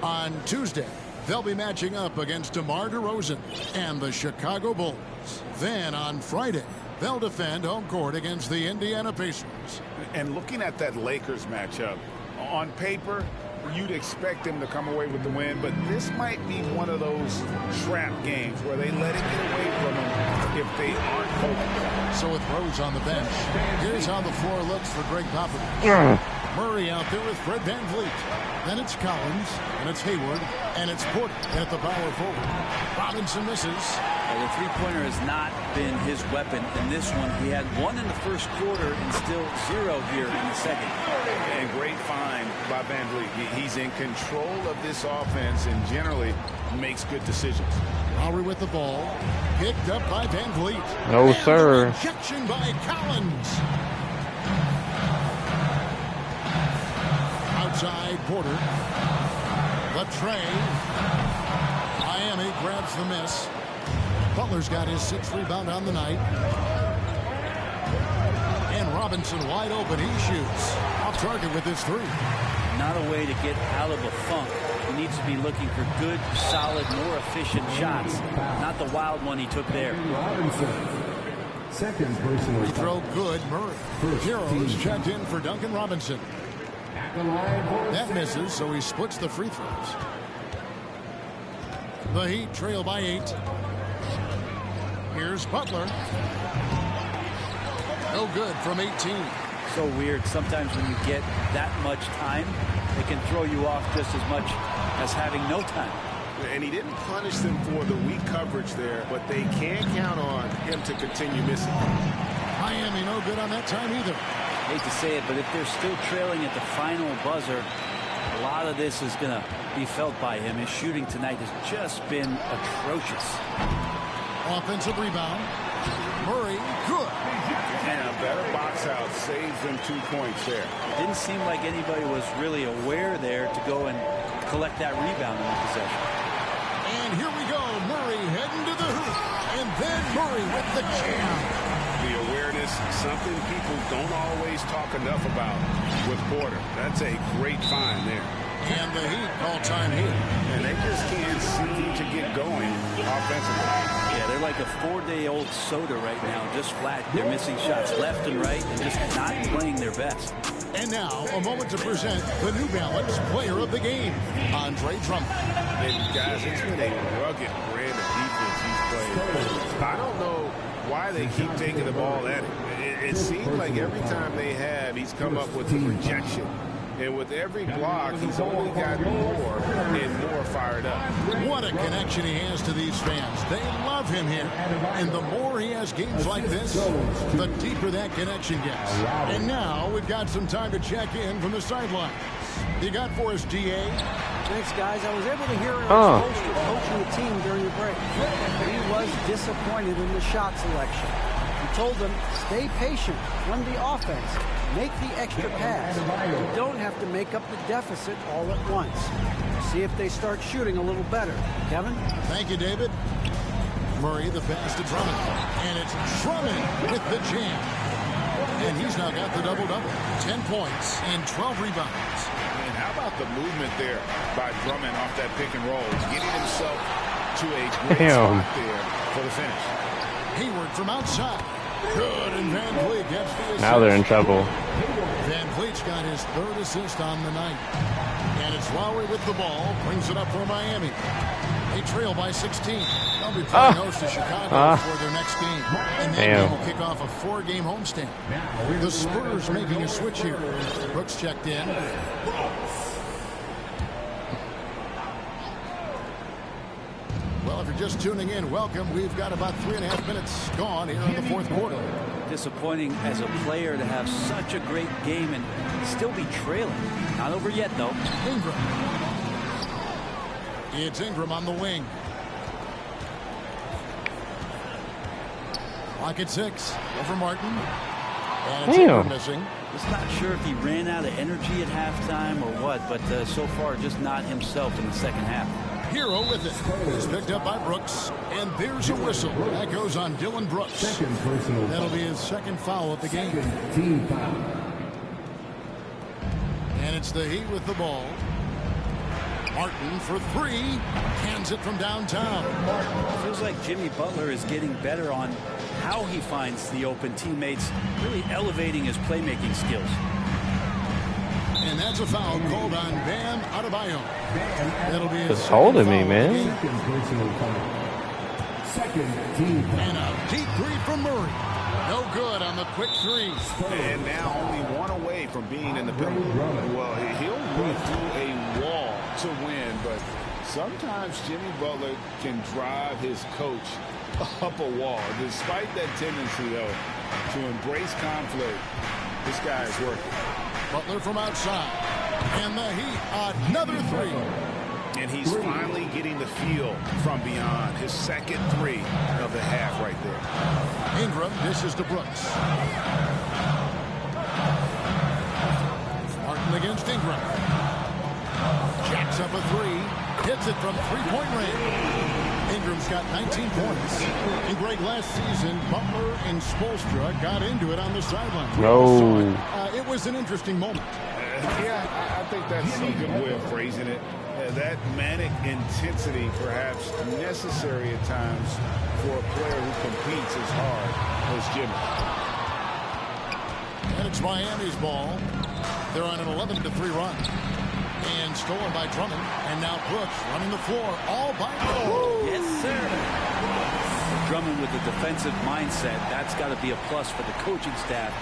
Speaker 5: On Tuesday, they'll be matching up against DeMar DeRozan and the Chicago Bulls. Then on Friday, they'll defend home court against the Indiana Pacers.
Speaker 4: And looking at that Lakers matchup, on paper, you'd expect them to come away with the win, but this might be one of those trap games where they let it get away from them if they aren't focused.
Speaker 5: So with Rose on the bench, here's how the floor looks for Greg Popovich. Murray out there with Fred Van Vliet. Then it's Collins, and it's Hayward, and it's Porter at the power forward. Robinson misses.
Speaker 6: The three-pointer has not been his weapon in this one. He had 1 in the first quarter and still 0 here in the second.
Speaker 4: And great find by Van Vliet. He's in control of this offense and generally makes good decisions.
Speaker 5: Lowry with the ball. Picked up by Van Vliet.
Speaker 2: No,
Speaker 5: and
Speaker 2: sir.
Speaker 5: Rejection by Collins. Outside Porter. The tray. Miami grabs the miss. Butler's got his 6th rebound on the night. And Robinson wide open. He shoots. Off target with his 3.
Speaker 6: Not a way to get out of a funk. He needs to be looking for good, solid, more efficient shots. Not the wild one he took there.
Speaker 1: Second personal
Speaker 5: Free throw good. Murray. Heroes checked in for Duncan Robinson. That misses, so he splits the free throws. The Heat trail by 8. Here's Butler. No good from 18.
Speaker 6: So weird. Sometimes when you get that much time, it can throw you off just as much as having no time.
Speaker 7: And he didn't punish them for the weak coverage there, but they can't count on him to continue missing.
Speaker 5: Miami no good on that time either.
Speaker 6: Hate to say it, but if they're still trailing at the final buzzer, a lot of this is going to be felt by him. His shooting tonight has just been atrocious.
Speaker 5: Offensive rebound. Murray, good.
Speaker 7: And a better box out saves them 2 points there.
Speaker 6: It didn't seem like anybody was really aware there to go and collect that rebound in the possession.
Speaker 5: And here we go. Murray heading to the hoop. And then Murray with the jam.
Speaker 7: The awareness, something people don't always talk enough about with Porter. That's a great find there.
Speaker 5: And the Heat all-time Heat.
Speaker 7: And they just can't seem to get going offensively.
Speaker 6: Yeah, they're like a 4-day-old soda right now, just flat. They're missing shots left and right and just not playing their best.
Speaker 5: And now, a moment to present the New Balance Player of the Game, Andre Drummond.
Speaker 7: And guys, it's been a rugged brand of defense he's played. I don't know why they keep taking the ball at him. It seems like every time they have, he's come up with a rejection. And with every block, he's only gotten more and more fired up.
Speaker 5: What a connection he has to these fans. They love him here. And the more he has games like this, the deeper that connection gets. And now we've got some time to check in from the sidelines. You got for us, DA?
Speaker 3: Thanks, guys. I was able to hear Aaron Spoelstra coaching the team during the break. He was disappointed in the shot selection. He told them, stay patient, run the offense, make the extra pass. You don't have to make up the deficit all at once. See if they start shooting a little better. Kevin?
Speaker 5: Thank you, David. Murray, the pass to Drummond. And it's Drummond with the jam. And he's now got the double-double. 10 points and 12 rebounds.
Speaker 4: And how about the movement there by Drummond off that pick and roll, getting himself to a great spot there for the finish.
Speaker 5: Hayward from outside. Good, and Van Vliet gets the assist.
Speaker 2: Now they're in trouble.
Speaker 5: Van Vliet's got his 3rd assist on the night. And it's Lowry with the ball. Brings it up for Miami. They trail by 16. They'll be playing host to Chicago for their next game. And that game will kick off a 4-game homestand. The Spurs making a switch here. Brooks checked in. Well, if you're just tuning in, welcome. We've got about 3.5 minutes gone here in the 4th quarter.
Speaker 6: Disappointing as a player to have such a great game and still be trailing. Not over yet, though.
Speaker 5: Ingram. It's Ingram on the wing. Clock at 6. Over Martin. And it's Ingram missing.
Speaker 6: Just not sure if he ran out of energy at halftime or what, but so far just not himself in the second half.
Speaker 5: Hero with it. It's picked up by Brooks. And there's a whistle. That goes on Dylan Brooks. That'll be his 2nd foul of the game.
Speaker 1: Team foul.
Speaker 5: And it's the Heat with the ball. Martin for 3. Hands it from downtown.
Speaker 6: Feels like Jimmy Butler is getting better on how he finds the open teammates, really elevating his playmaking skills.
Speaker 5: And that's a foul called on Bam Adebayo. That'll be
Speaker 2: just holding me, man.
Speaker 1: Second team foul.
Speaker 5: And a deep 3 from Murray. No good on the quick 3.
Speaker 7: And now only 1 away from being in the penalty. Well, he'll run through a wall to win, but sometimes Jimmy Butler can drive his coach up a wall. Despite that tendency, though, to embrace conflict, this guy is working.
Speaker 5: Butler from outside. And the Heat, another 3.
Speaker 7: And he's finally getting the feel from beyond. His 2nd 3 of the half right there.
Speaker 5: Ingram dishes to Brooks. Martin against Ingram. Jacks up a 3. Hits it from 3-point range. Ingram's got 19 points. And Greg, last season, Butler and Spoelstra got into it on the sideline.
Speaker 2: No.
Speaker 5: It was an interesting moment.
Speaker 7: Yeah, I think that's a good way of phrasing it. That manic intensity, perhaps necessary at times for a player who competes as hard as Jimmy.
Speaker 5: And it's Miami's ball. They're on an 11-3 run. And stolen by Drummond. And now Brooks running the floor all by himself.
Speaker 6: Yes, sir. Drummond with the defensive mindset, that's got to be a plus for the coaching staff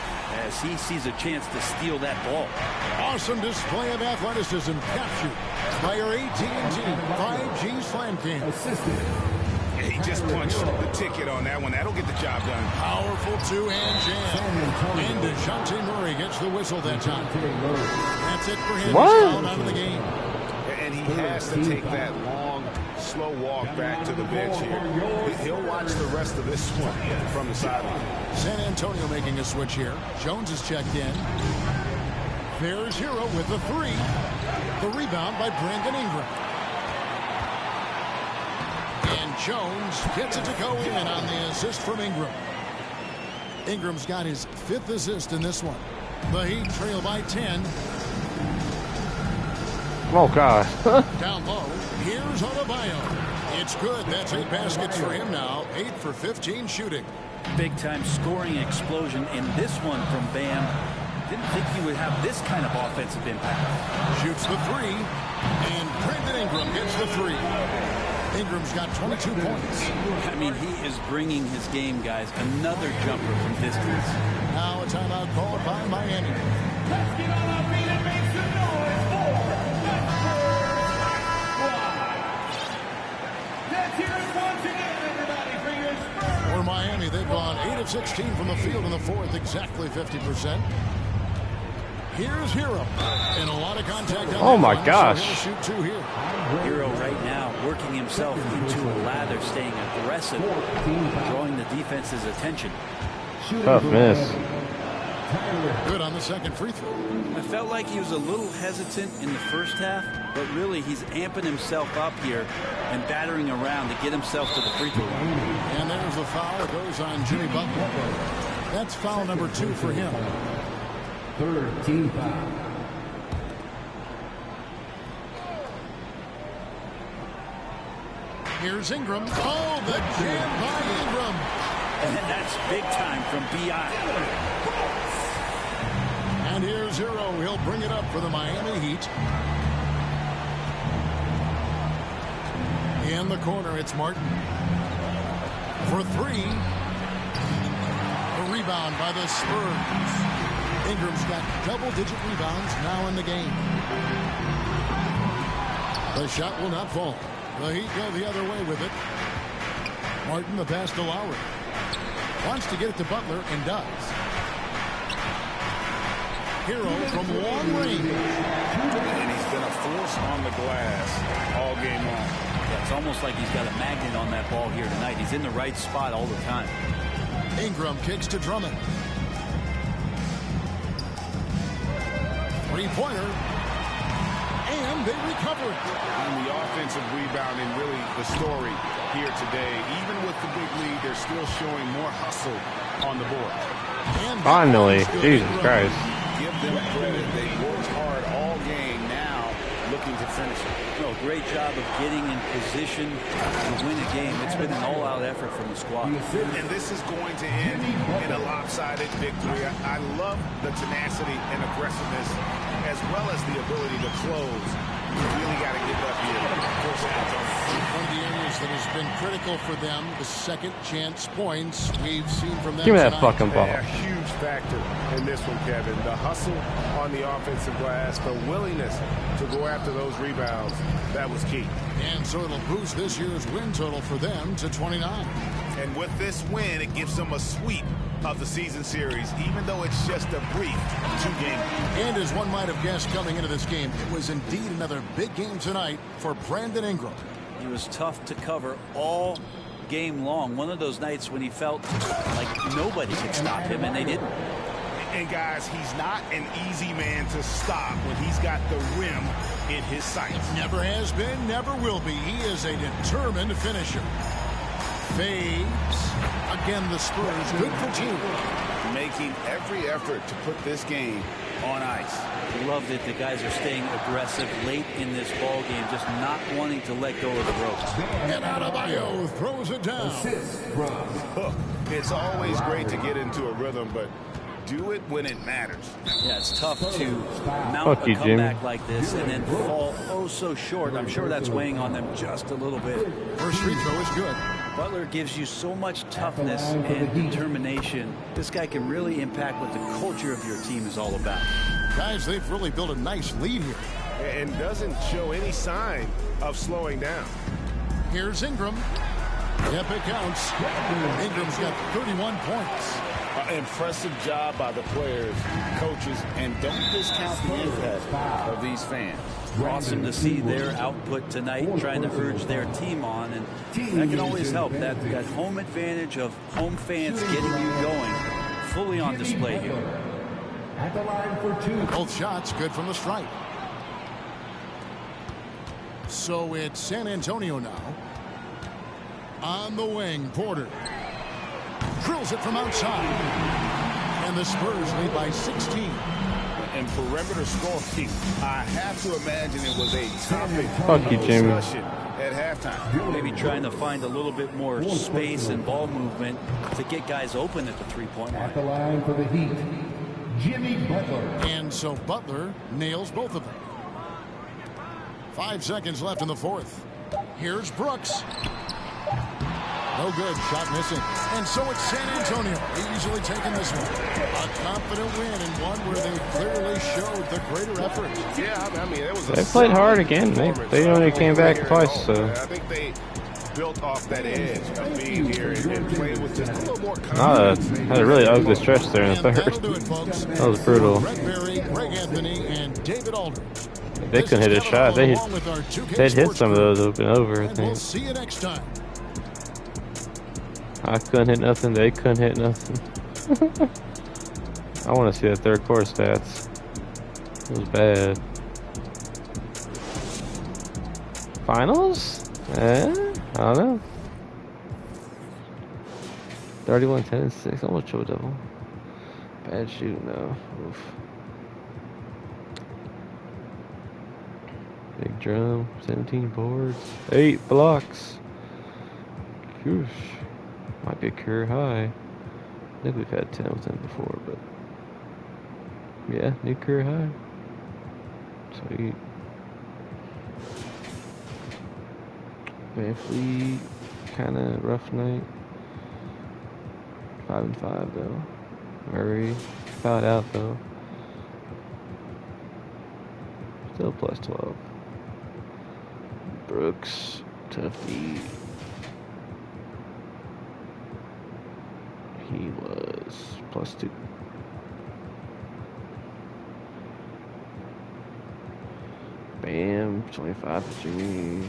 Speaker 6: as he sees a chance to steal that ball.
Speaker 5: Awesome display of athleticism captured by your AT&T 5G Slam King.
Speaker 7: He just punched the ticket on that one. That'll get the job done.
Speaker 5: Powerful two-hand jam. And DeJounte Murray gets the whistle that time. That's it for him.
Speaker 2: What?
Speaker 5: He's fouled out of the game.
Speaker 7: And he has to take that long, slow walk back to the bench here. He'll watch the rest of this one from the sideline.
Speaker 5: San Antonio making a switch here. Jones is checked in. There's Hero with the three. The rebound by Brandon Ingram. And Jones gets it to go in on the assist from Ingram. Ingram's got his 5th assist in this one. The Heat trail by 10.
Speaker 2: Oh, God.
Speaker 5: Down low, here's Adebayo. It's good. That's 8 baskets for him now. 8 for 15 shooting.
Speaker 6: Big-time scoring explosion in this one from Bam. Didn't think he would have this kind of offensive impact.
Speaker 5: Shoots the three. And Brandon Ingram gets the three. Ingram's got 22 points.
Speaker 6: I mean, he is bringing his game, guys. Another jumper from distance.
Speaker 5: Now a timeout called by Miami.
Speaker 1: Let's get on our feet and make some noise for the Spurs. Let's hear it once again, everybody, for your Spurs.
Speaker 5: For Miami, they've gone 8 of 16 from the field in the 4th, exactly 50%. Here's Hero. And a lot of contact.
Speaker 2: Oh, my gosh.
Speaker 5: So he'll shoot 2 here.
Speaker 6: Hero right now working himself into a lather, staying aggressive, drawing the defense's attention.
Speaker 2: Tough miss.
Speaker 5: Good on the second free throw.
Speaker 6: I felt like he was a little hesitant in the first half, but really he's amping himself up here and battering around to get himself to the free throw line.
Speaker 5: And there's the foul. It goes on Jimmy Butler. That's foul number 2 for him.
Speaker 1: 3rd team foul.
Speaker 5: Here's Ingram. Oh, the jam by Ingram.
Speaker 6: And that's big time from B.I.
Speaker 5: And here's Hero. He'll bring it up for the Miami Heat. In the corner, it's Martin. For 3. The rebound by the Spurs. Ingram's got double-digit rebounds now in the game. The shot will not fall. The Heat go the other way with it. Martin, the pass to Lowry. Wants to get it to Butler and does. Hero from long range.
Speaker 7: And he's been a force on the glass all game long.
Speaker 6: Yeah, it's almost like he's got a magnet on that ball here tonight. He's in the right spot all the time.
Speaker 5: Ingram kicks to Drummond. Three-pointer. And they recover it.
Speaker 7: And the offensive rebounding, really the story here today. Even with the big lead, they're still showing more hustle on the board.
Speaker 5: And
Speaker 2: Finally. Jesus Christ.
Speaker 7: Give them credit. They worked hard all game, now looking to finish it.
Speaker 6: No, great job of getting in position to win a game. It's been an all-out effort from the squad.
Speaker 7: And this is going to end in a lopsided victory. I love the tenacity and aggressiveness, as well as the ability to close. You really got to get up here.
Speaker 5: One of the areas that has been critical for them, the second chance points we've seen from them.
Speaker 2: Give me that
Speaker 5: tonight.
Speaker 2: fucking ball.
Speaker 7: A huge factor in this one, Kevin. The hustle on the offensive glass, the willingness to go after those rebounds, that was key.
Speaker 5: And so it'll boost this year's win total for them to 29.
Speaker 7: And with this win, it gives them a sweep of the season series, even though it's just a brief 2-game.
Speaker 5: And as one might have guessed coming into this game, it was indeed another big game tonight for Brandon Ingram.
Speaker 6: He was tough to cover all game long. One of those nights when he felt like nobody could stop him, and they didn't.
Speaker 4: And guys, he's not an easy man to stop when he's got the rim in his sights.
Speaker 5: Never has been, never will be. He is a determined finisher. Fades. Again, the Spurs good for two.
Speaker 7: Making every effort to put this game on ice.
Speaker 6: Love that the guys are staying aggressive late in this ball game, just not wanting to let go of the ropes.
Speaker 5: And Adebayo throws it down.
Speaker 7: It's always great to get into a rhythm, but do it when it matters.
Speaker 6: Yeah, it's tough to mount a comeback like this and then fall oh so short. I'm sure that's weighing on them just a little bit.
Speaker 5: First free throw is good.
Speaker 6: Butler gives you so much toughness and determination. This guy can really impact what the culture of your team is all about.
Speaker 5: Guys, they've really built a nice lead here.
Speaker 4: And doesn't show any sign of slowing down.
Speaker 5: Here's Ingram. Yep, it counts. Ingram's got 31 points.
Speaker 7: Impressive job by the players, coaches, and don't discount the impact of these fans.
Speaker 6: Awesome to see their output tonight, trying to urge their team on, and that can always help. That home advantage of home fans getting you going, fully on display here.
Speaker 1: At the line for two.
Speaker 5: Both shots good from the stripe. So it's San Antonio now. On the wing, Porter. Drills it from outside. And the Spurs lead by 16.
Speaker 4: And perimeter scoring, I have to imagine it was a topic
Speaker 2: Fuck you, Jimmy.
Speaker 4: discussion at halftime.
Speaker 6: Maybe trying to find a little bit more space and ball movement to get guys open at the three-point line.
Speaker 1: At the line for the Heat, Jimmy Butler.
Speaker 5: And so Butler nails both of them. 5 seconds left in the fourth. Here's Brooks. No good. Shot missing. And so it's San Antonio easily taking this one. A confident win and one where they clearly showed the greater effort.
Speaker 4: Yeah, I mean, it was
Speaker 2: They played hard again. They only came back twice, so.
Speaker 4: I think they built off that edge of being here and played with just a little more confidence.
Speaker 2: Had a really ugly stretch there in the third. That was brutal.
Speaker 5: Greg Anthony, and David Aldridge.
Speaker 2: They couldn't hit a shot. They'd hit some of those open over, I think.
Speaker 5: We'll see you next time.
Speaker 2: I couldn't hit nothing. They couldn't hit nothing. I want to see that third quarter stats. It was bad. Finals? I don't know. 31, 10, and 6. Almost triple double. Bad shooting though. Oof. Big drum. 17 boards. 8 blocks. Whoosh. Might be a career high. I think we've had 10 with him before, but yeah, new career high. Sweet. Van Fleet, kind of rough night. 5-5 though. Murray fouled out though. Still plus 12. Brooks, Tuffy. He was plus 2. Bam, 25 for Jimmy.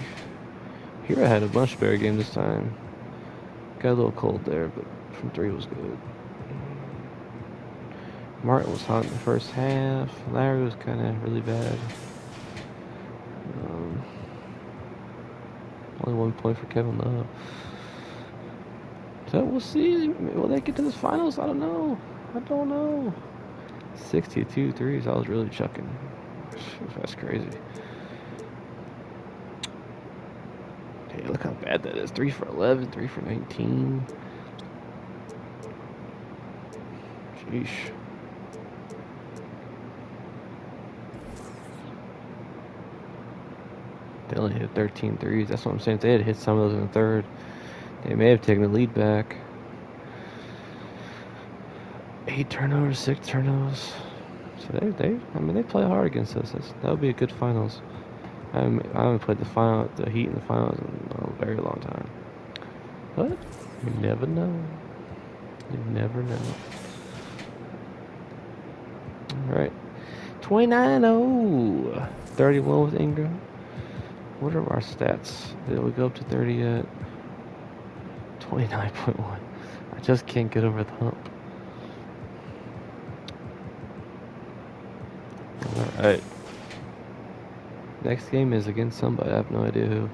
Speaker 2: Here I had a much better game this time. Got a little cold there, but from 3 was good. Martin was hot in the first half. Larry was kind of really bad. Only 1 point for Kevin Love. So we'll see. Will they get to the finals? I don't know. 62 threes. I was really chucking. That's crazy. Hey, look how bad that is. 3 for 11, 3 for 19. Sheesh. They only hit 13 threes. That's what I'm saying. If they had hit some of those in the third, they may have taken the lead back. 8 turnovers, 6 turnovers. So they play hard against us. That would be a good finals. I haven't played the Heat in the finals in a very long time. But you never know. You never know. All right, 29-0, 31 with Ingram. What are our stats? Did we go up to 30 yet? 29.1. I just can't get over the hump. Alright. Next game is against somebody. I have no idea who.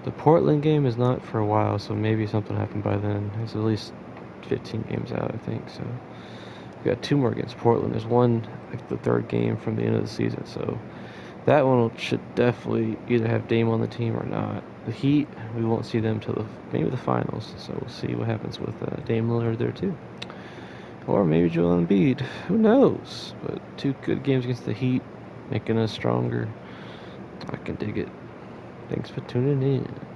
Speaker 2: The Portland game is not for a while, so maybe something happened by then. It's at least 15 games out, I think. So we got 2 more against Portland. There's one, like the 3rd game from the end of the season. So that one should definitely either have Dame on the team or not. The Heat, we won't see them till maybe the finals. So we'll see what happens with Dame Lillard there too. Or maybe Joel Embiid. Who knows? But 2 good games against the Heat, making us stronger. I can dig it. Thanks for tuning in.